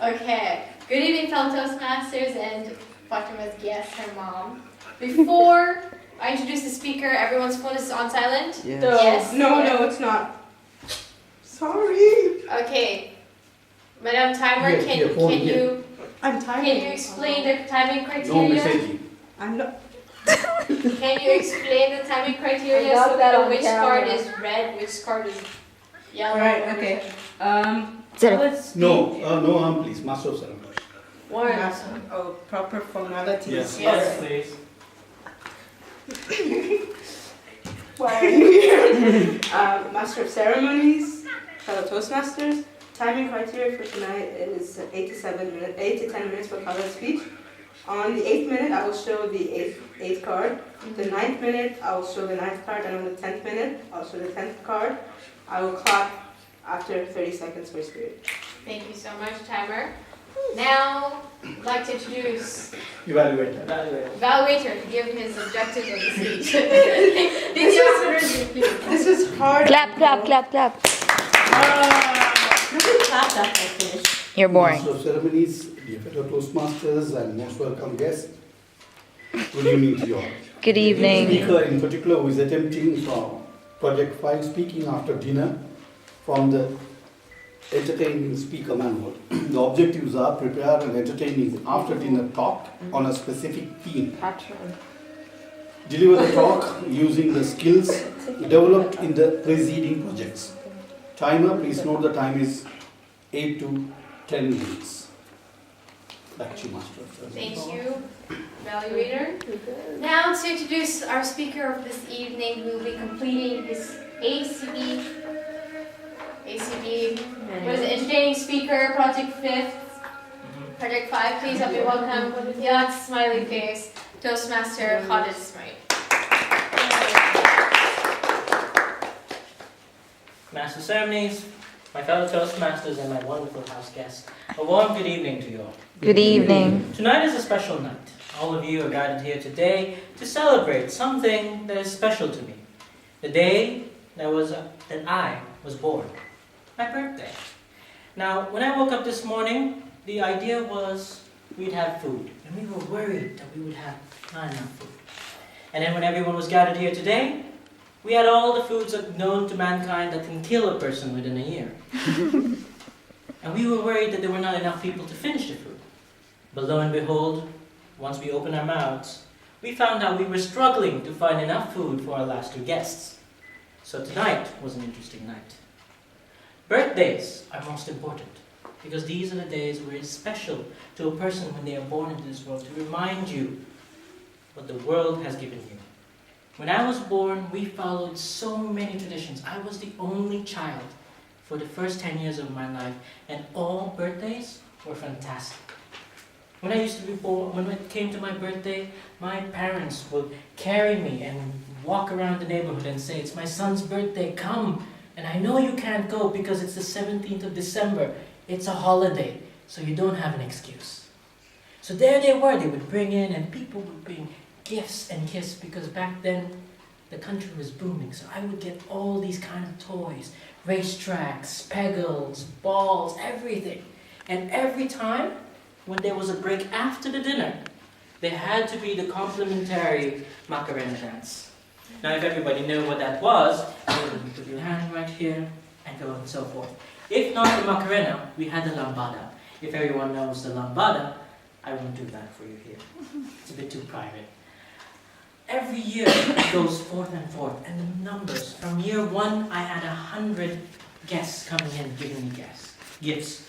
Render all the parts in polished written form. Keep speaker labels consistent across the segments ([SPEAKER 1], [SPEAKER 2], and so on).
[SPEAKER 1] Okay. Good evening, fellow Toastmasters and Fatima's guest, her mom. Before I introduce the speaker, everyone's phone is on silent?
[SPEAKER 2] Yes.
[SPEAKER 1] Yes.
[SPEAKER 3] No, it's not. Sorry.
[SPEAKER 1] Okay. Madam Timer,
[SPEAKER 4] Here,
[SPEAKER 1] can you
[SPEAKER 3] I'm tired.
[SPEAKER 1] can you explain the timing
[SPEAKER 4] No
[SPEAKER 1] criteria?
[SPEAKER 4] messaging.
[SPEAKER 3] I'm not.
[SPEAKER 1] Can you explain the timing criteria
[SPEAKER 5] I got
[SPEAKER 1] so we
[SPEAKER 5] that
[SPEAKER 1] know
[SPEAKER 5] on
[SPEAKER 1] which
[SPEAKER 5] camera.
[SPEAKER 1] card is red, which card is yellow?
[SPEAKER 3] Right, okay. Let's
[SPEAKER 4] No, no, please, Master of Ceremonies.
[SPEAKER 3] Oh, proper formalities.
[SPEAKER 4] Yes.
[SPEAKER 1] Yes.
[SPEAKER 6] please.
[SPEAKER 3] Why are you here? Master of Ceremonies, fellow Toastmasters. Timing criteria for tonight is 8 to 10 minutes for Khaled's speech. On the 8th minute, I will show the 8th card. The 9th minute, I will show the 9th card. And on the 10th minute, I'll show the 10th card. I will clap after 30 seconds for spirit.
[SPEAKER 1] Thank you so much, Timer. Now, I'd like to introduce
[SPEAKER 4] Evaluator.
[SPEAKER 1] Evaluator to give his objectives of the speech.
[SPEAKER 3] This is hard.
[SPEAKER 5] Clap, clap, clap, clap.
[SPEAKER 3] You can clap after I finish.
[SPEAKER 5] You're boring.
[SPEAKER 4] Master of Ceremonies, dear fellow Toastmasters and most welcome guests. Good evening to you all.
[SPEAKER 5] Good evening.
[SPEAKER 4] Speaker in particular who is attempting from Project 5 speaking after dinner from the entertaining speaker manual. The objectives are prepare an entertaining after dinner talk on a specific theme. Deliver the talk using the skills developed in the preceding projects. Timer, please note the time is 8 to 10 minutes. Back to you, Master.
[SPEAKER 1] Thank you, Evaluator. Now to introduce our speaker of this evening, who will be completing his ACB, what is it, Entertaining Speaker, Project 5. Project 5, please help me welcome with a smiley face, Toastmaster Khalid Ismael.
[SPEAKER 6] Master of Ceremonies, my fellow Toastmasters, and my wonderful house guests, a warm good evening to you all.
[SPEAKER 5] Good evening.
[SPEAKER 6] Tonight is a special night. All of you are gathered here today to celebrate something that is special to me. The day that I was born. My birthday. Now, when I woke up this morning, the idea was we'd have food. And we were worried that we would have not enough food. And then when everyone was gathered here today, we had all the foods known to mankind that can kill a person within a year. And we were worried that there were not enough people to finish the food. But lo and behold, once we opened our mouths, we found out we were struggling to find enough food for our last two guests. So tonight was an interesting night. Birthdays are most important because these are the days where it's special to a person when they are born into this world to remind you what the world has given you. When I was born, we followed so many traditions. I was the only child for the first 10 years of my life, and all birthdays were fantastic. When I used to be born, when it came to my birthday, my parents would carry me and walk around the neighborhood and say, "It's my son's birthday, come. And I know you can't go because it's the 17th of December. It's a holiday, so you don't have an excuse." So there they were. They would bring in, and people would bring gifts and gifts because back then the country was booming. So I would get all these kind of toys, racetracks, pegals, balls, everything. And every time when there was a break after the dinner, there had to be the complimentary Macarena dance. Now if everybody knew what that was, you would put your hand right here and go on and so forth. If not the Macarena, we had the lambada. If everyone knows the lambada, I won't do that for you here. It's a bit too private. Every year it goes forth and forth, and the numbers. From year 1, I had 100 guests coming in giving me gifts.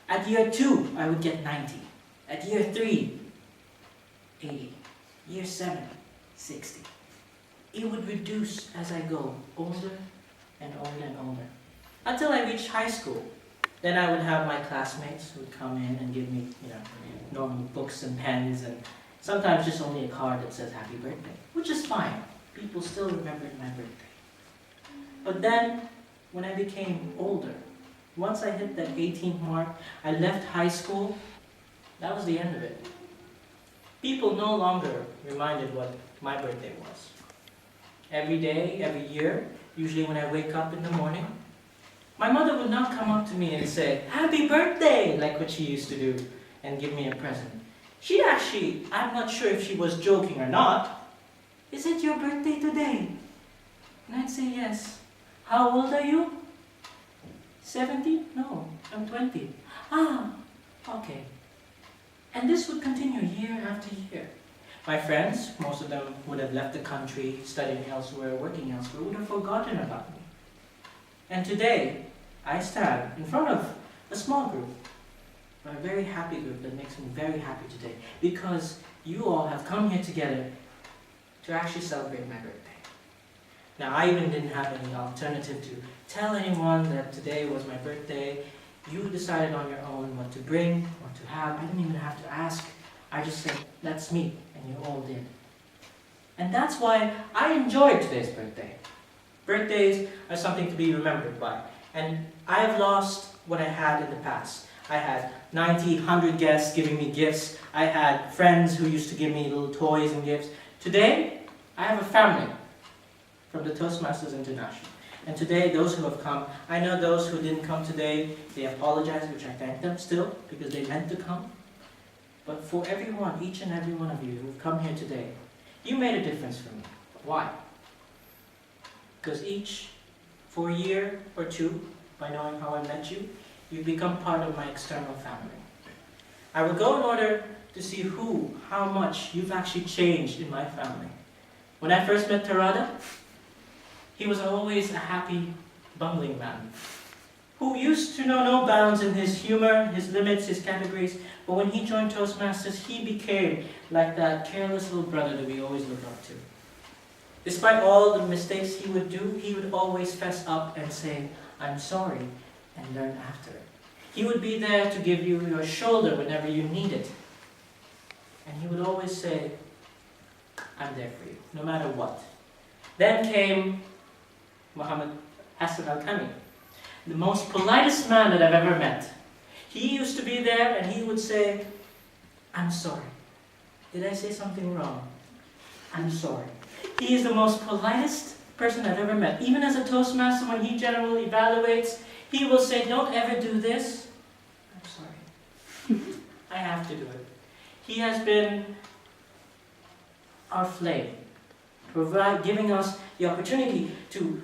[SPEAKER 6] At year 2, I would get 90. At year 3, 80. Year 7, 60. It would reduce as I go older and older and older. Until I reached high school. Then I would have my classmates who would come in and give me, normal books and pens, and sometimes just only a card that says happy birthday, which is fine. People still remembered my birthday. But then, when I became older, once I hit that 18th mark, I left high school, that was the end of it. People no longer reminded what my birthday was. Every day, every year, usually when I wake up in the morning, My mother would not come up to me and say, "Happy birthday," like what she used to do, and give me a present. She'd actually, I'm not sure if she was joking or not, "Is it your birthday today?" And I'd say, "Yes." "How old are you?" 70? "No, I'm 20. "Ah, okay." And this would continue year after year. My friends, most of them would have left the country, studying elsewhere, working elsewhere, would have forgotten about me. And today, I stand in front of a small group, a very happy group that makes me very happy today, because you all have come here together to actually celebrate my birthday. Now, I even didn't have any alternative to tell anyone that today was my birthday. You decided on your own what to bring, what to have. I didn't even have to ask. I just said, "That's me," and you all did. And that's why I enjoyed today's birthday. Birthdays are something to be remembered by. And I have lost what I had in the past. I had 90, 100 guests giving me gifts. I had friends who used to give me little toys and gifts. Today, I have a family from the Toastmasters International. And today, those who have come, I know those who didn't come today, they apologize, which I thank them still, because they meant to come. But for everyone, each and every one of you who've come here today, you made a difference for me. Why? Because each, for a year or two, by knowing how I met you, you've become part of my external family. I will go in order to see how much you've actually changed in my family. When I first met Tarada, he was always a happy, bumbling man, who used to know no bounds in his humor, his limits, his categories, but when he joined Toastmasters, he became like that careless little brother that we always look up to. Despite all the mistakes he would do, he would always fess up and say, "I'm sorry," and learn after it. He would be there to give you your shoulder whenever you need it. And he would always say, "I'm there for you, no matter what." Then came Muhammad Hassan Al-Kami, the most politest man that I've ever met. He used to be there and he would say, "I'm sorry. Did I say something wrong? I'm sorry." He is the most politest person I've ever met. Even as a Toastmaster, when he generally evaluates, he will say, "Don't ever do this." "I'm sorry. I have to do it." He has been our flame, giving us the opportunity to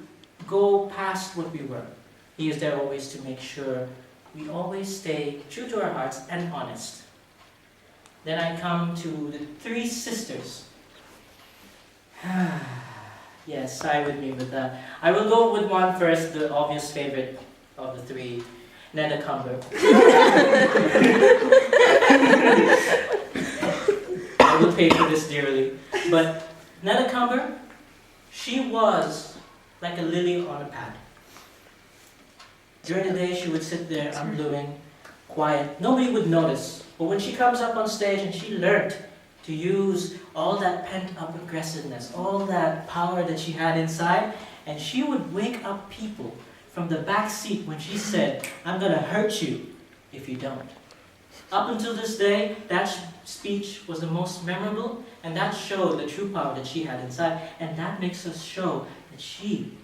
[SPEAKER 6] go past what we were. He is there always to make sure we always stay true to our hearts and honest. Then I come to the three sisters. Yes, sigh with me with that. I will go with one first, the obvious favorite of the three, Neda Cumber. I will pay for this dearly. But Neda Cumber, she was like a lily on a pad. During the day, she would sit there unbluing, quiet. Nobody would notice. But when she comes up on stage and she learned to use all that pent-up aggressiveness, all that power that she had inside, and she would wake up people from the back seat when she said, "I'm gonna hurt you if you don't." Up until this day, that speech was the most memorable, and that showed the true power that she had inside, and that makes us show that she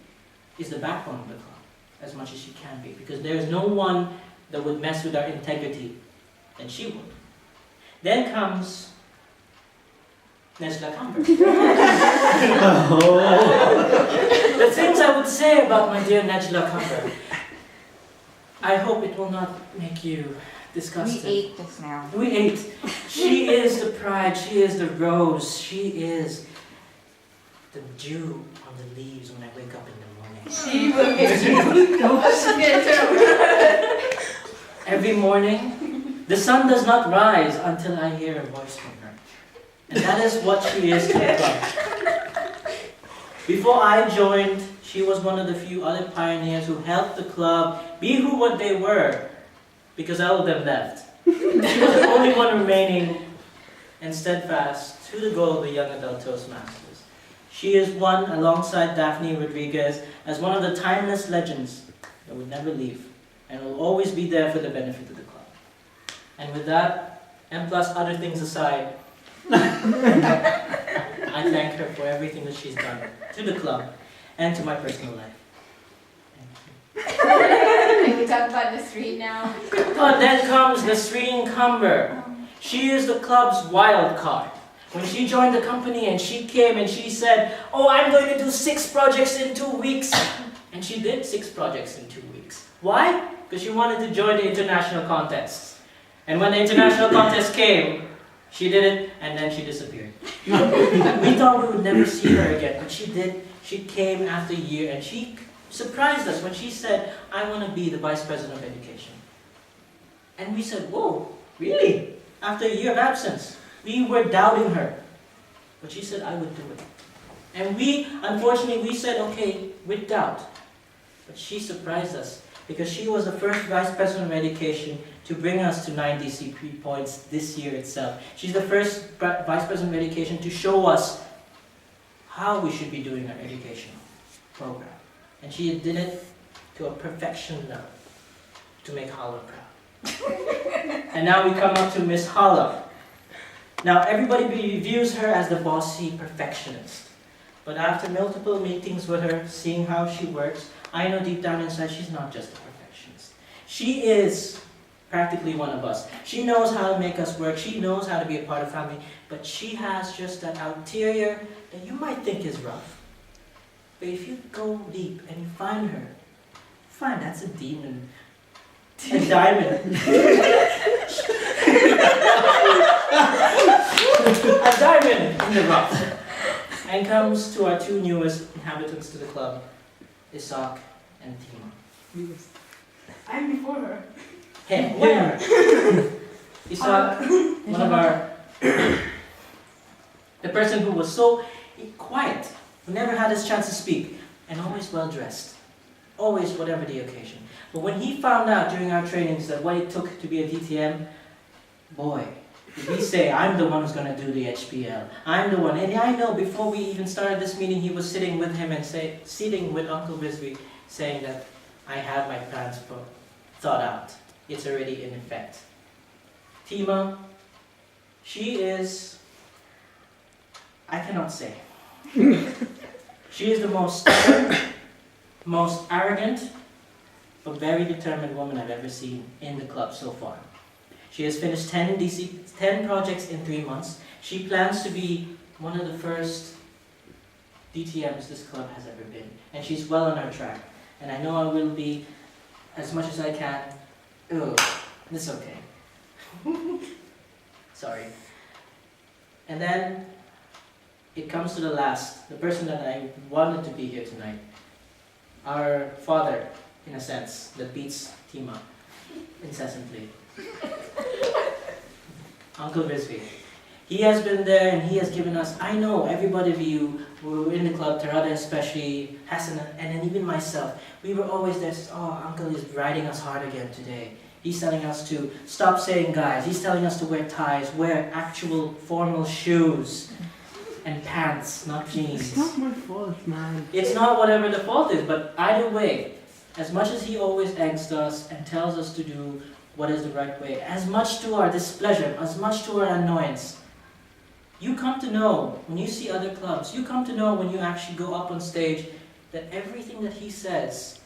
[SPEAKER 6] is the backbone of the club, as much as she can be, because there is no one that would mess with our integrity than she would. Then comes Nejla Kamber. The things I would say about my dear Nejla Kamber, I hope it will not make you disgusted.
[SPEAKER 5] We ate this now.
[SPEAKER 6] We ate. She is the pride, she is the rose, she is the dew on the leaves when I wake up in the morning.
[SPEAKER 1] She will get you. She's gonna turn around.
[SPEAKER 6] Every morning, the sun does not rise until I hear a voice from her. And that is what she is to the club. Before I joined, she was one of the few other pioneers who helped the club be what they were, because all of them left. She was the only one remaining and steadfast to the goal of the young adult Toastmasters. She is one, alongside Daphne Rodriguez, as one of the timeless legends that would never leave and will always be there for the benefit of the club. And with that, and plus other things aside, I thank her for everything that she's done to the club and to my personal life. Thank you.
[SPEAKER 1] we talk about Nasreen now?
[SPEAKER 6] But then comes Nasreen Cumber. She is the club's wild card. When she joined the company and she came and she said, oh, I'm going to do 6 projects in 2 weeks. And she did 6 projects in 2 weeks. Why? Because she wanted to join the international contests. And when the international contest came, she did it and then she disappeared. We thought we would never see her again, but she did. She came after a year and she surprised us when she said, I want to be the Vice President of Education. And we said, whoa, really? After a year of absence. We were doubting her. But she said, I would do it. And we, unfortunately, we said, okay, with doubt. But she surprised us because she was the first Vice President of Education to bring us to 9 DCP points this year itself. She's the first Vice President of Education to show us how we should be doing our educational program. And she did it to a perfection level to make Hala proud. And now we come up to Miss Hala. Now everybody views her as the bossy perfectionist. But after multiple meetings with her, seeing how she works, I know deep down inside she's not just a perfectionist. She is practically one of us. She knows how to make us work. She knows how to be a part of family. But she has just that exterior that you might think is rough. But if you go deep and you find her, find that's a demon. A diamond. A diamond in the rough. And comes to our 2 newest inhabitants to the club, Isak and Tima.
[SPEAKER 3] I'm before her.
[SPEAKER 6] Hey, where? Isak, one of our, the person who was so quiet, who never had his chance to speak, and always well dressed. Always whatever the occasion. But when he found out during our trainings that what it took to be a DTM, boy, did he say, I'm the one who's going to do the HPL. I'm the one. And I know before we even started this meeting, he was sitting with him and sitting with Uncle Rizvi, saying that I have my plans thought out. It's already in effect. Tima, she is, I cannot say. She is the most stubborn, most arrogant, but very determined woman I've ever seen in the club so far. She has finished 10 projects in 3 months. She plans to be one of the first DTMs this club has ever been. And she's well on our track. And I know I will be, as much as I can. Oh, it's okay. Sorry. And then it comes to the last, the person that I wanted to be here tonight. Our father, in a sense, that beats Tima incessantly. Uncle Rizvi. He has been there and he has given us, I know everybody of you who were in the club, Tarada especially, Hassan, and then even myself, we were always there, oh, Uncle is riding us hard again today. He's telling us to stop saying guys, he's telling us to wear ties, wear actual formal shoes and pants, not jeans.
[SPEAKER 2] It's not my fault, man.
[SPEAKER 6] It's not whatever the fault is, but either way, as much as he always angst us and tells us to do what is the right way, as much to our displeasure, as much to our annoyance, you come to know, when you see other clubs, you come to know when you actually go up on stage, that everything that he says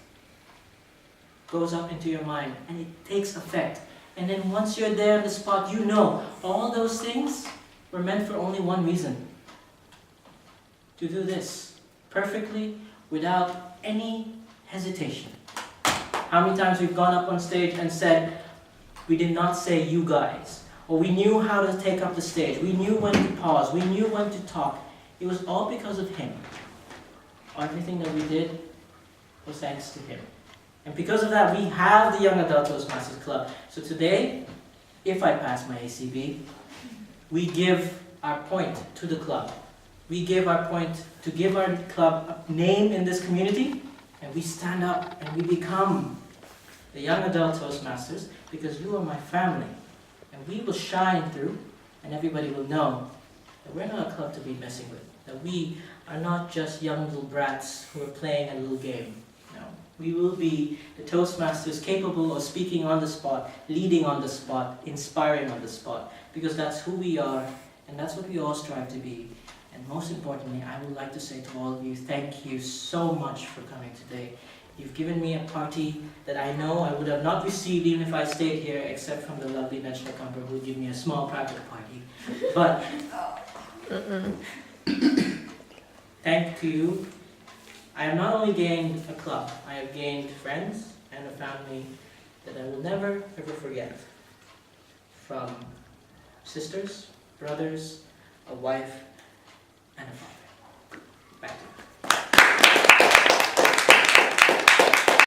[SPEAKER 6] goes up into your mind, and it takes effect. And then once you're there on the spot, you know, all those things were meant for only one reason. To do this perfectly, without any hesitation. How many times we've gone up on stage and said, we did not say you guys, or we knew how to take up the stage, we knew when to pause, we knew when to talk. It was all because of him. Everything that we did was thanks to him. And because of that, we have the Young Adult Toastmasters Club. So today, if I pass my ACB, we give our point to the club. We give our point to give our club a name in this community, and we stand up and we become the Young Adult Toastmasters because you are my family. And we will shine through, and everybody will know that we're not a club to be messing with. That we are not just young little brats who are playing a little game. No, we will be the Toastmasters capable of speaking on the spot, leading on the spot, inspiring on the spot. Because that's who we are, and that's what we all strive to be. And most importantly, I would like to say to all of you, thank you so much for coming today. You've given me a party that I know I would have not received even if I stayed here, except from the lovely Najla Kamper who would give me a small private party. But thanks to you, I have not only gained a club, I have gained friends and a family that I will never ever forget. From sisters, brothers, a wife, and a father. Back to you.